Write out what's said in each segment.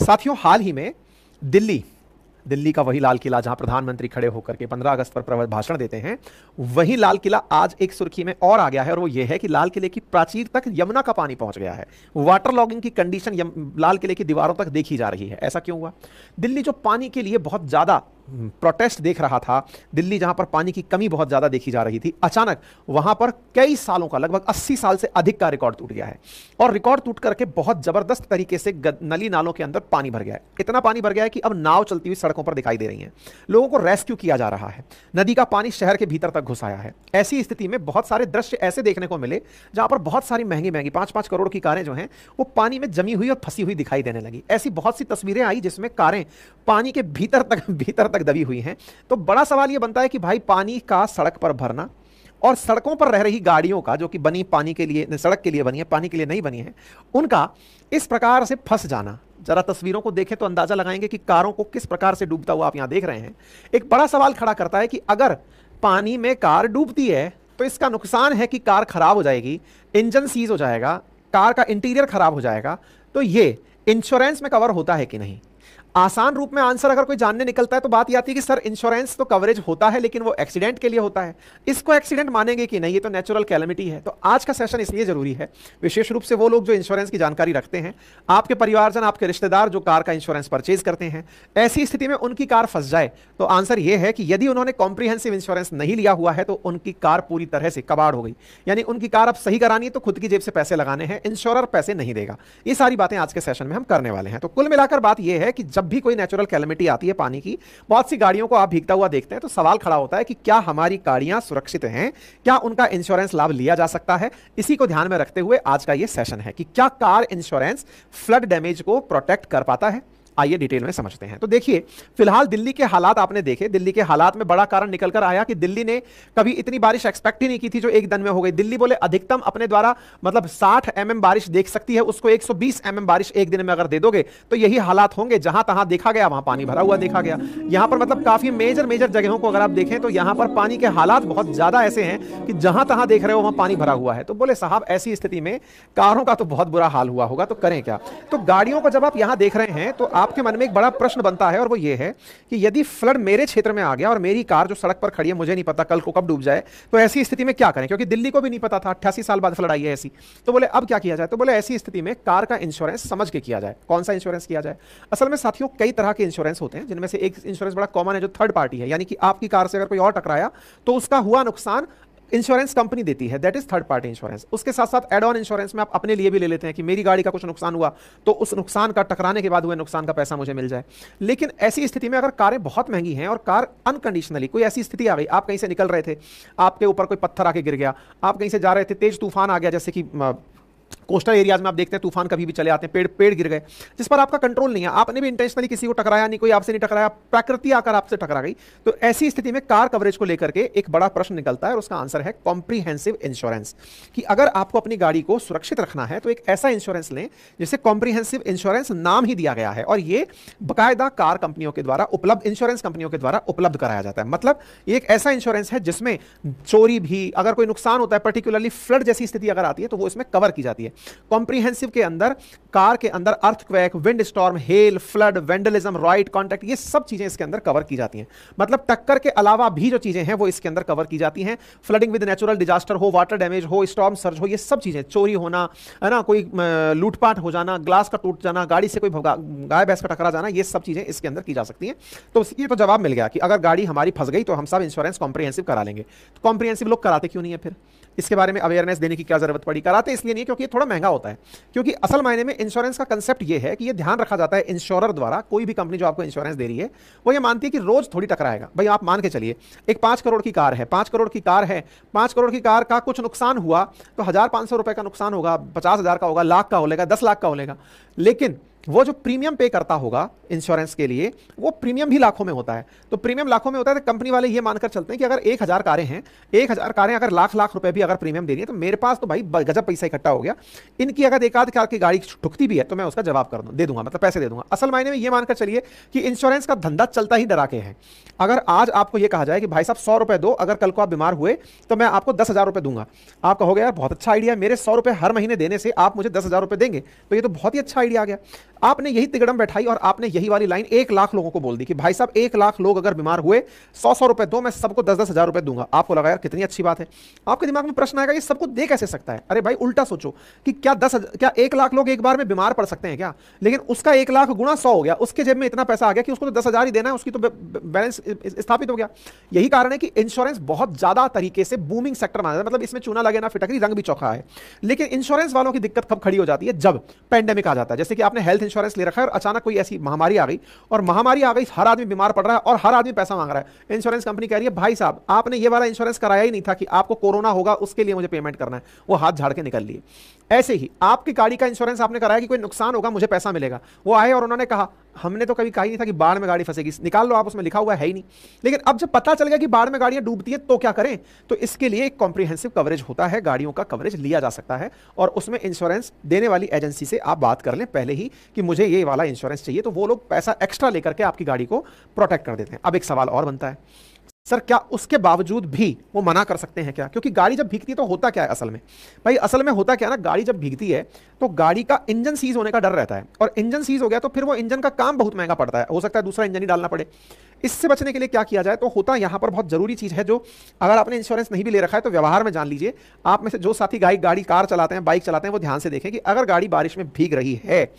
साथियों, हाल ही में दिल्ली दिल्ली का वही लाल किला जहां प्रधानमंत्री खड़े होकर के 15 अगस्त पर भाषण देते हैं, वही लाल किला आज एक सुर्खी में और आ गया है। और वो ये है कि लाल किले की प्राचीर तक यमुना का पानी पहुंच गया है। वाटर लॉगिंग की कंडीशन लाल किले की दीवारों तक देखी जा रही है। ऐसा क्यों हुआ? दिल्ली जो पानी के लिए बहुत ज्यादा प्रोटेस्ट देख रहा था, दिल्ली जहां पर पानी की कमी बहुत ज्यादा देखी जा रही थी, अचानक वहां पर कई सालों का, लगभग 80 साल से अधिक का रिकॉर्ड टूट गया है। और रिकॉर्ड टूट करके बहुत जबरदस्त तरीके से नली नालों के अंदर पानी भर गया है। इतना पानी भर गया है कि अब नाव चलती हुई सड़कों पर दिखाई दे रही हैं। लोगों को रेस्क्यू किया जा रहा है। नदी का पानी शहर के भीतर तक घुस आया है। ऐसी स्थिति में बहुत सारे दृश्य ऐसे देखने को मिले जहां पर बहुत सारी महंगी महंगी 5-5 करोड़ की कारें जो हैं वो पानी में जमी हुई और फंसी हुई दिखाई देने लगी। ऐसी बहुत सी तस्वीरें आई जिसमें कारें पानी के भीतर तक दबी हुई हैं। तो बड़ा सवाल यह बनता है कि भाई, पानी का सड़क पर भरना और सड़कों पर रह रही गाड़ियों का, जो कि बनी पानी के लिए, सड़क के लिए बनी है, पानी के लिए नहीं बनी है, उनका इस प्रकार से फंस जाना। जरा तस्वीरों को देखें तो अंदाजा लगाएंगे कि कारों को किस प्रकार से डूबता हुआ आप यहां देख रहे हैं। एक बड़ा सवाल खड़ा करता है कि अगर पानी में कार डूबती है तो इसका नुकसान है कि कार खराब हो जाएगी, इंजन सीज हो जाएगा, कार का इंटीरियर खराब हो जाएगा। तो ये इंश्योरेंस में कवर होता है कि नहीं? आसान रूप में आंसर अगर कोई जानने निकलता है तो बात यह आती है कि सर, इंश्योरेंस तो कवरेज होता है, लेकिन वो एक्सीडेंट के लिए होता है। इसको एक्सीडेंट मानेंगे कि नहीं? ये तो नेचुरल कैलेमिटी है। तो आज का सेशन इसलिए जरूरी है, विशेष रूप से वो लोग जो इंश्योरेंस की जानकारी रखते हैं, आपके परिवारजन, आपके रिश्तेदार जो कार का इंश्योरेंस परचेज करते हैं, ऐसी स्थिति में उनकी कार फंस जाए तो आंसर यह है कि यदि उन्होंने कॉम्प्रिहेंसिव इंश्योरेंस नहीं लिया हुआ है तो उनकी कार पूरी तरह से कबाड़ हो गई। यानी उनकी कार अब सही करानी है तो खुद की जेब से पैसे लगाने हैं, इंश्योरर पैसे नहीं देगा। ये सारी बातें आज के सेशन में हम करने वाले हैं। तो कुल मिलाकर बात यह है कि जब भी कोई नेचुरल कैलेमिटी आती है पानी की, बहुत सी गाड़ियों को आप भीगता हुआ देखते हैं तो सवाल खड़ा होता है कि क्या हमारी गाड़ियां सुरक्षित हैं? क्या उनका इंश्योरेंस लाभ लिया जा सकता है? इसी को ध्यान में रखते हुए आज का यह सेशन है कि क्या कार इंश्योरेंस फ्लड डैमेज को प्रोटेक्ट कर पाता है। आइए डिटेल में समझते हैं। तो देखिए, फिलहाल दिल्ली के हालात आपने देखे। दिल्ली के हालात में बड़ा कारण निकल कर आया कि दिल्ली ने कभी इतनी बारिश एक्सपेक्ट ही नहीं की थी जो एक दिन में हो गई। दिल्ली बोले अधिकतम अपने द्वारा मतलब 60 mm बारिश देख सकती है, उसको 120 mm बारिश एक दिन में अगर दे दोगे तो यही हालात होंगे। जहां तहां देखा गया वहां पानी भरा हुआ देखा गया। यहां पर मतलब काफी मेजर जगहों को अगर आप देखें तो यहां पर पानी के हालात बहुत ज्यादा ऐसे हैं कि जहां तहां देख रहे हो वहां पानी भरा हुआ है। तो बोले साहब, ऐसी स्थिति में कारों का तो बहुत बुरा हाल हुआ होगा, तो करें क्या? तो गाड़ियों को जब आप यहां देख रहे हैं तो आपके मन में एक बड़ा प्रश्न बनता है और वो ये है कि यदि फ्लड मेरे क्षेत्र में आ गया और मेरी कार जो सड़क पर खड़ी है, मुझे नहीं पता कल को कब डूब जाए, तो ऐसी स्थिति में क्या करें? क्योंकि दिल्ली को भी नहीं पता था, 88 साल बाद फ्लड आई है ऐसी। तो बोले अब क्या किया जाए? तो बोले ऐसी स्थिति में कार का इंश्योरेंस समझ के किया जाए। कौन सा इंश्योरेंस किया जाए? असल में साथियों, कई तरह के इंश्योरेंस होते हैं, जिनमें से एक इंश्योरेंस बड़ा कॉमन है जो थर्ड पार्टी है, यानी कि आपकी कार से अगर कोई और टकराया तो उसका हुआ नुकसान इंश्योरेंस कंपनी देती है, that is third party insurance. उसके साथ साथ एड ऑन इंश्योरेंस में आप अपने लिए भी ले लेते हैं कि मेरी गाड़ी का कुछ नुकसान हुआ तो उस नुकसान का, टकराने के बाद हुए नुकसान का पैसा मुझे मिल जाए। लेकिन ऐसी स्थिति में अगर कारें बहुत महंगी हैं और कार अनकंडीशनली, कोई ऐसी स्थिति आ गई, आप कहीं से निकल रहे थे, आपके ऊपर कोई पत्थर आके गिर गया, आप कहीं से जा रहे थे, तेज तूफान आ गया, जैसे कि कोस्टल एरियाज में आप देखते हैं तूफान कभी भी चले आते हैं, पेड़ गिर गए जिस पर आपका कंट्रोल नहीं है, आपने भी इंटेंशनली किसी को टकराया नहीं, कोई आपसे नहीं टकराया, प्रकृति आकर आपसे टकरा गई। तो ऐसी स्थिति में कार कवरेज को लेकर के एक बड़ा प्रश्न निकलता है और उसका आंसर है कॉम्प्रिहेंसिव इंश्योरेंस। कि अगर आपको अपनी गाड़ी को सुरक्षित रखना है तो एक ऐसा इंश्योरेंस लें जिसे कॉम्प्रिहेंसिव इंश्योरेंस नाम ही दिया गया है, और ये बाकायदा कार कंपनियों के द्वारा उपलब्ध, इंश्योरेंस कंपनियों के द्वारा उपलब्ध कराया जाता है। मतलब ये एक ऐसा इंश्योरेंस है जिसमें चोरी भी, अगर कोई नुकसान होता है, पर्टिकुलरली फ्लड जैसी स्थिति अगर आती है तो वो इसमें कवर की जाती है। कॉम्प्रिहेंसिव के अंदर, कार के अंदर earthquake, wind storm, hello, flood, vandalism, right contact, ये सब चीजें इसके अंदर कवर की जाती हैं। मतलब टक्कर के अलावा भी जो चीजें हैं वो इसके अंदर कवर की जाती हैं। फ्लडिंग विद नेचुरल डिजास्टर हो, वाटर डैमेज हो, स्टॉर्म सर्ज हो, ये सब चीजें, चोरी होना है ना, कोई लूटपाट हो जाना, ग्लास का टूट जाना, गाड़ी से कोई गाय भैंस का टकरा जाना, ये सब चीजें इसके अंदर की जा सकती हैं। तो ये तो जवाब मिल गया कि अगर गाड़ी हमारी फंस गई तो हम सब इंश्योरेंस कॉम्प्रिहेंसिव करा लेंगे। तो कॉम्प्रिहेंसिव लोग कराते क्यों नहीं है? फिर इसके बारे में अवेयरनेस देने की क्या जरूरत पड़ी? कराते इसलिए नहीं है क्योंकि ये थोड़ा महंगा होता है। क्योंकि असल मायने में इंश्योरेंस का कंसेप्ट ये है कि ये ध्यान रखा जाता है इंश्योरर द्वारा, कोई भी कंपनी जो आपको इंश्योरेंस दे रही है वो ये मानती है कि रोज थोड़ी टकराएगा। भाई आप मान के चलिए, एक 5 करोड़ की कार है, 5 करोड़ की कार है, 5 करोड़ की कार का कुछ नुकसान हुआ तो 1500 रुपए का नुकसान होगा, 50,000 का होगा, लाख का होगा, 10 लाख का होगा। लेकिन वो जो प्रीमियम पे करता होगा इंश्योरेंस के लिए, वो प्रीमियम भी लाखों में होता है। तो प्रीमियम लाखों में होता है तो कंपनी वाले ये मानकर चलते हैं कि अगर 1000 कारें हैं, 1000 कारें अगर लाख रुपए भी अगर प्रीमियम दे रही है तो मेरे पास तो भाई गजब पैसा इकट्ठा हो गया। इनकी अगर एक आध कार की गाड़ी ठुकती भी है तो मैं उसका जवाब दे दूंगा, मतलब पैसे दे दूंगा। असल मायने में ये मानकर चलिए कि इंश्योरेंस का धंधा चलता ही डरा के है। अगर आज आपको ये कहा जाए कि भाई साहब 100 रुपए दो, अगर कल को आप बीमार हुए तो मैं आपको 10,000 रुपए दूंगा, आप कहोगे यार बहुत अच्छा आइडिया है, मेरे 100 रुपए हर महीने देने से आप मुझे 10,000 रुपए देंगे, तो ये तो बहुत ही अच्छा आइडिया आ गया। आपने यही तिगड़म बैठाई और आपने यही वाली लाइन 1 लाख लोगों को बोल दी कि भाई साहब 1 लाख लोग अगर बीमार हुए 100-100 रुपए दो, मैं सबको 10-10 हजार रुपए दूंगा। आपको लगा यार कितनी अच्छी बात है। आपके दिमाग में प्रश्न आएगा ये सबको दे कैसे सकता है? अरे भाई उल्टा सोचो कि क्या 1 लाख लोग एक बार में बीमार पड़ सकते हैं क्या? लेकिन उसका 1 लाख गुणा 100 हो गया, उसके जेब में इतना पैसा आ गया कि उसको तो 10 हजार ही देना है, उसकी तो बैलेंस स्थापित हो गया। यही कारण है कि इंश्योरेंस बहुत ज्यादा तरीके से बूमिंग सेक्टर माना जाता है, मतलब इसमें चूना लगे ना फिटकरी, रंग भी चौखा है। लेकिन इंश्योरेंस वालों की दिक्कत कब खड़ी हो जाती है? जब पेंडेमिक आ जाता है। जैसे कि आपने हेल्थ इंश्योरेंस ले रखा है और अचानक कोई ऐसी महामारी आ गई, और महामारी आ गई, हर आदमी बीमार पड़ रहा है और हर आदमी पैसा मांग रहा है। इंश्योरेंस कंपनी कह रही है भाई साहब आपने ये वाला इंश्योरेंस कराया ही नहीं था कि आपको कोरोना होगा उसके लिए मुझे पेमेंट करना है, वो हाथ झाड़ के निकल लिए। ऐसे ही आपकी गाड़ी का इंश्योरेंस आपने कराया कि कोई नुकसान होगा मुझे पैसा मिलेगा, वो आए और उन्होंने कहा हमने तो कभी कहा ही नहीं था कि बाढ़ में गाड़ी फंसेगी, निकाल लो आप, उसमें लिखा हुआ है ही नहीं। लेकिन अब जब पता चल गया कि बाढ़ में गाड़ियां डूबती है तो क्या करें? तो इसके लिए एक कॉम्प्रिहेंसिव कवरेज होता है, गाड़ियों का कवरेज लिया जा सकता है, और उसमें इंश्योरेंस देने वाली एजेंसी से आप बात कर लें पहले ही कि मुझे ये वाला इंश्योरेंस चाहिए, तो वो लोग पैसा एक्स्ट्रा लेकर के आपकी गाड़ी को प्रोटेक्ट कर देते हैं। अब एक सवाल और बनता है, सर क्या उसके बावजूद भी वो मना कर सकते हैं क्या? क्योंकि गाड़ी जब भीगती है तो होता क्या है असल में भाई, असल में होता क्या है ना, गाड़ी जब भीगती है तो गाड़ी का इंजन सीज होने का डर रहता है, और इंजन सीज हो गया तो फिर वो इंजन का काम बहुत महंगा पड़ता है, हो सकता है दूसरा इंजन ही डालना पड़े। इससे बचने के लिए क्या किया जाए? तो होता यहां पर बहुत जरूरी चीज है, जो अगर आपने इंश्योरेंस नहीं भी ले रखा है तो व्यवहार में जान लीजिए। आप में से जो साथी गाड़ी कार चलाते हैं, बाइक चलाते हैं, वो ध्यान से देखें कि अगर गाड़ी बारिश में भीग रही है,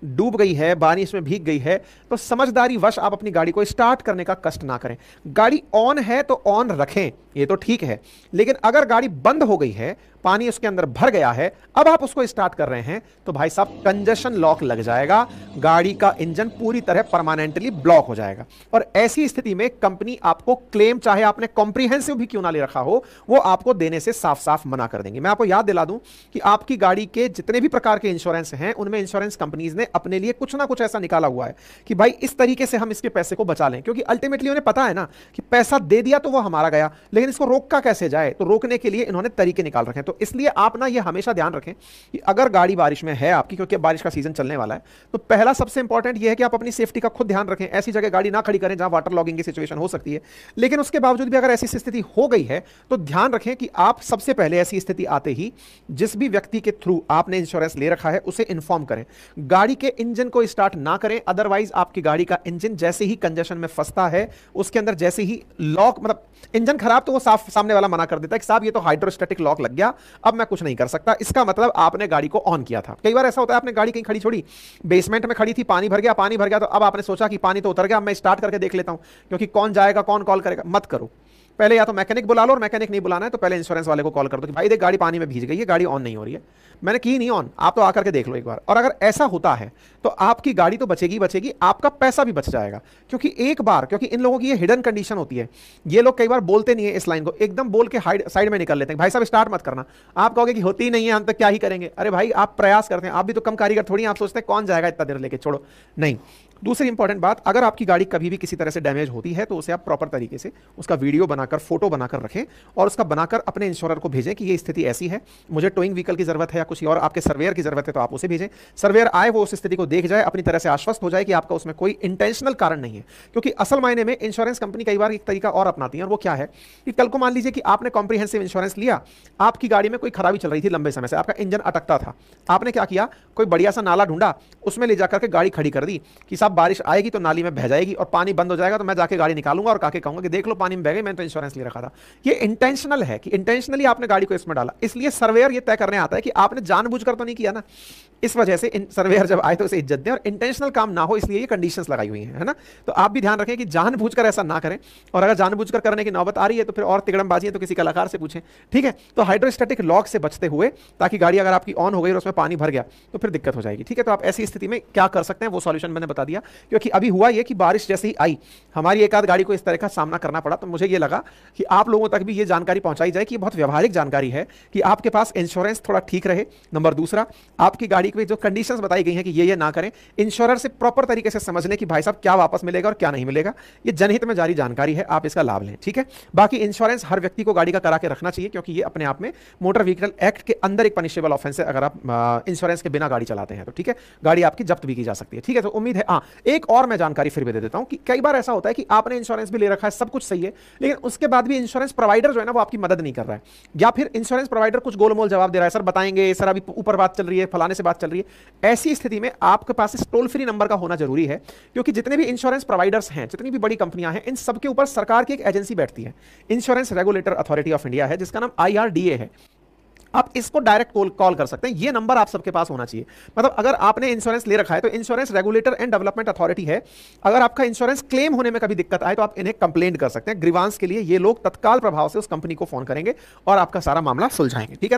डूब गई है, बारिश में भीग गई है, तो समझदारी वश आप अपनी गाड़ी को स्टार्ट करने का कष्ट ना करें। गाड़ी ऑन है तो ऑन रखें, ये तो ठीक है, लेकिन अगर गाड़ी बंद हो गई है, पानी उसके अंदर भर गया है, अब आप उसको स्टार्ट कर रहे हैं, तो भाई साहब कंजेशन लॉक लग जाएगा, गाड़ी का इंजन पूरी तरह परमानेंटली ब्लॉक हो जाएगा। और ऐसी स्थिति में कंपनी आपको क्लेम, चाहे आपने कॉम्प्रिहेंसिव भी क्यों ना ले रखा हो, वो आपको देने से साफ साफ मना कर देंगे। मैं आपको याद दिला दूं कि आपकी गाड़ी के जितने भी प्रकार के इंश्योरेंस हैं, उनमें इंश्योरेंस कंपनीज ने अपने लिए कुछ ना कुछ ऐसा निकाला हुआ है कि भाई इस तरीके से हम इसके पैसे को बचा लें, क्योंकि अल्टीमेटली उन्हें पता है ना कि पैसा दे दिया तो वो हमारा गया, लेकिन इसको रोका कैसे जाए, तो रोकने के लिए इन्होंने तरीके निकाल रखे हैं। तो इसलिए आप ना ये हमेशा ध्यान रखें कि अगर गाड़ी बारिश में है आपकी, क्योंकि बारिश का सीजन चलने वाला है, तो पहला सबसे इंपॉर्टेंट ये है कि आप अपनी सेफ्टी का खुद ध्यान रखें। ऐसी जगह गाड़ी ना खड़ी करें जहां वाटर लॉगिंग की सिचुएशन हो सकती है, लेकिन उसके बावजूद भी अगर ऐसी स्थिति हो गई है तो ध्यान रखें कि आप सबसे पहले ऐसी स्थिति आते ही जिस भी व्यक्ति के थ्रू आपने इंश्योरेंस ले रखा है उसे इन्फॉर्म करें। गाड़ी के इंजन को स्टार्ट ना करें, अदरवाइज आपकी गाड़ी का इंजन जैसे ही कंजेशन में फंसता है, उसके अंदर जैसे ही लॉक, मतलब इंजन खराब, तो वो सामने वाला मना कर देता है कि साहब ये तो हाइड्रोस्टैटिक लॉक लग गया, अब मैं कुछ नहीं कर सकता। इसका मतलब आपने गाड़ी को ऑन किया था। कई बार ऐसा होता है आपने गाड़ी कहीं खड़ी छोड़ी, बेसमेंट में खड़ी थी, पानी भर गया, तो अब आपने सोचा कि पानी तो उतर गया, मैं स्टार्ट करके देख लेता हूं, क्योंकि कौन जाएगा, कौन कॉल करेगा। मत करो, पहले या तो मैकेनिक बुला लो, और मैकेनिक नहीं बुलाना है तो पहले इंश्योरेंस वाले को कॉल कर दो कि भाई देख गाड़ी पानी में भीज गई है, गाड़ी ऑन नहीं हो रही है, मैंने की नहीं ऑन, आप तो आकर के देख लो एक बार। और अगर ऐसा होता है तो आपकी गाड़ी तो बचेगी, आपका पैसा भी बच जाएगा। क्योंकि एक बार, क्योंकि इन लोगों की ये हिडन कंडीशन होती है, ये लोग कई बार बोलते नहीं है इस लाइन को, एकदम बोल के साइड में निकल लेते हैं, भाई साहब स्टार्ट मत करना। आप कहोगे कि होती नहीं है, हम तो क्या ही करेंगे। अरे भाई आप प्रयास करते हैं, आप भी तो कम कारीगर थोड़ी, आप सोचते हैं कौन जाएगा इतना देर लेके, छोड़ो नहीं। दूसरी इंपॉर्टेंट बात, अगर आपकी गाड़ी कभी भी किसी तरह से डैमेज होती है तो उसे आप प्रॉपर तरीके से उसका वीडियो बनाकर, फोटो बनाकर रखें, और उसका बनाकर अपने इंश्योरर को भेजें कि ये स्थिति ऐसी है, मुझे टोइंग व्हीकल की जरूरत है या कुछ और आपके सर्वेयर की जरूरत है, तो आप उसे भेजें। सर्वेयर आए, वो उस स्थिति को देख जाए, अपनी तरह से आश्वस्त हो जाए कि आपका उसमें कोई इंटेंशनल कारण नहीं है। क्योंकि असल मायने में इंश्योरेंस कंपनी कई बार एक तरीका और अपनाती है, और वो क्या है कि कल को मान लीजिए कि आपने कॉम्प्रिहेंसिव इंश्योरेंस लिया, आपकी गाड़ी में कोई खराबी चल रही थी लंबे समय से, आपका इंजन अटकता था, आपने क्या किया, कोई बढ़िया सा नाला ढूंढा, उसमें ले जाकर के गाड़ी खड़ी कर दी कि साहब बारिश आएगी तो नाली में बह जाएगी और पानी बंद हो जाएगा, तो मैं जाके गाड़ी निकालूंगा और काके कहूंगा कि देख लो पानी में बह गई, मैंने तो इंश्योरेंस ले रखा था। ये इंटेंशनल है कि इंटेंशनली आपने गाड़ी को इसमें डाला। इसलिए सर्वेयर ये तय करने आता है कि आपने जानबूझकर तो नहीं किया ना। इस वजह से सर्वेयर जब आए तो उसे इज्जत दें, और इंटेंशनल काम ना हो, इसलिए ये कंडीशंस लगाई हुई हैं, है ना। तो आप भी ध्यान रखें कि जानबूझकर ऐसा ना करें, और अगर जानबूझकर करने की नौबत आ रही है तो फिर और तिगड़मबाजी है तो किसी कलाकार से पूछें, ठीक है। तो हाइड्रोस्टैटिक लॉक से बचते हुए, ताकि गाड़ी अगर आपकी ऑन हो गई और उसमें पानी भर गया तो फिर दिक्कत हो जाएगी, ठीक है। तो आप ऐसी स्थिति में क्या कर सकते हैं वो सॉल्यूशन मैंने बता दिया। क्योंकि अभी हुआ ये कि बारिश जैसे ही आई, हमारी एक आध गाड़ी को इस तरह का सामना करना पड़ा, तो मुझे ये लगा कि आप लोगों तक भी ये जानकारी पहुंचाई जाए कि बहुत व्यवहारिक जानकारी है कि आपके पास इंश्योरेंस थोड़ा ठीक रहे। नंबर दूसरा, आपकी गाड़ी की जो कंडीशंस बताई गई हैं कि ये ना करें, इंश्योरर से प्रॉपर तरीके से समझ लें कि भाई साहब क्या वापस मिलेगा और क्या नहीं मिलेगा। ये जनहित में जारी जानकारी है, आप इसका लाभ लें, ठीक है। बाकी इंश्योरेंस हर व्यक्ति को गाड़ी का करा के रखना चाहिए, क्योंकि ये अपने आप में मोटर व्हीकल एक्ट के अंदर एक पनिशेबल ऑफेंस है अगर आप इंश्योरेंस के बिना गाड़ी चलाते हैं तो, ठीक है। गाड़ी आपकी जब्त भी की जा सकती है, ठीक है। तो उम्मीद है, हाँ, एक और मैं जानकारी फिर भी दे देता हूं कि कई बार ऐसा होता है कि आपने इंश्योरेंस भी ले रखा है, सब कुछ सही है, लेकिन उसके बाद भी इंश्योरेंस प्रोवाइडर जो है ना वो आपकी मदद नहीं कर रहा है, या फिर इंश्योरेंस प्रोवाइडर कुछ गोलमोल जवाब दे रहा है, सर बताएंगे, सर अभी ऊपर बात चल रही है, फलाने से बात चल रही है। ऐसी स्थिति में आपके पास इस टोल फ्री नंबर का होना जरूरी है, क्योंकि जितने भी इंश्योरेंस प्रोवाइडर्स हैं, जितनी भी बड़ी कंपनियां हैं, इन सबके ऊपर सरकार की एक एजेंसी बैठती है, insurance regulator authority of India है, जिसका नाम IRDA है। आप इसको डायरेक्ट कॉल कर सकते हैं, ये नंबर आप सबके पास होना चाहिए। मतलब अगर आपने इंश्योरेंस ले रखा है तो insurance regulator and development authority है, अगर आपका इंश्योरेंस क्लेम होने में कभी दिक्कत आए तो आप इन्हें कंप्लेंट कर सकते हैं। ग्रीवांस के लिए ये लोग तत्काल प्रभाव से उस कंपनी को फोन करेंगे और आपका सारा मामला सुलझाएंगे, ठीक है ना।